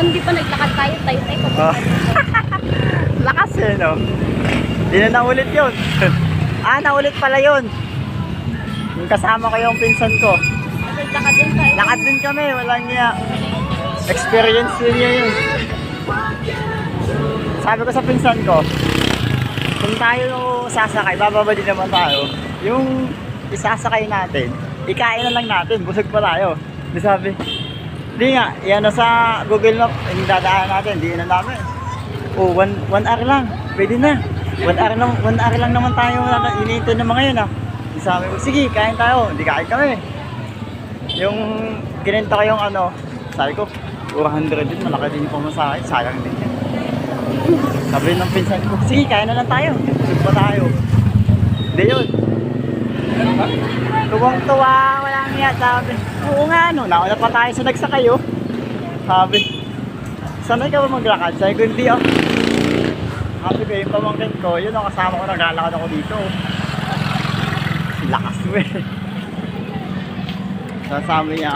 noon di pa naglakad tayo, tayo-tayo pa. Oh. Lakas eh, no? Di na naulit yun. Naulit pala yun. Yung kasama ko yung pinsan ko. Naglakad din tayo. Lakad din kami, walang niya. Experience din niya yun. Sabi ko sa pinsan ko, kung tayo sasakay, bababa din naman tayo. Yung isasakay natin, ikain na lang natin, busog pa tayo. Di sabi, di nga, yan sa Google Map, yung dadaan natin, di na namin. Oh, 1 hour lang, pwede na. 1 hour lang naman tayo iniintay ng mga yun ah. Di sabi ko, sige, kain tayo, hindi kain kami. Yung kinenta ko yung sabi ko, 400 din, malaki din yung pamasahe, sayang din yan. Sabi ng pinsan ko, sige, kain na lang tayo, busog pa tayo. Hindi yun. Tuwang-tuwa, walang iya, sabi. Oo nga, nauna pa tayo sa nagsakay, oh. Sabi, sanay ka ba maglakad? Sabi ko, hindi, oh. Sabi ko, yung pamangkin ko, yun ang kasama ko, naglalakad ako dito. Lakas mo eh. Sasabi niya,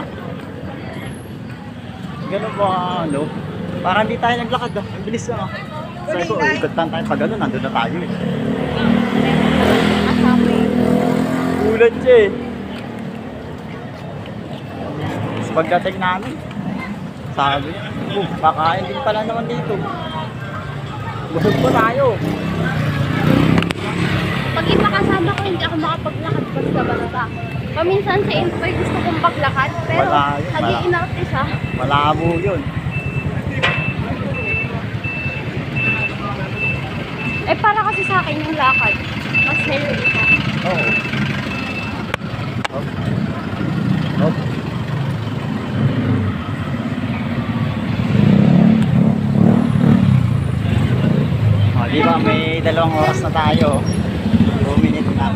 gano'n ba, parang hindi tayo naglakad, oh. Ang bilis lang, oh. Sabi ko, ikot lang tayo pag gano'n, nandun na tayo, eh. Ulan siya eh. Tapos pagdating namin, sabi, kakain din pala naman dito. Busog pa tayo. Pag iba kasama ko, hindi ako makapaglakad basta-basta. Paminsan sa Infoy gusto kong paglakad, pero Wala yun, lagi inarte siya. Malabo yun. Eh para kasi sa akin yung lakad, mas healthy ka. Oo. Hop. Hop. Di ba may 2 oras na tayo. 2 minutes na.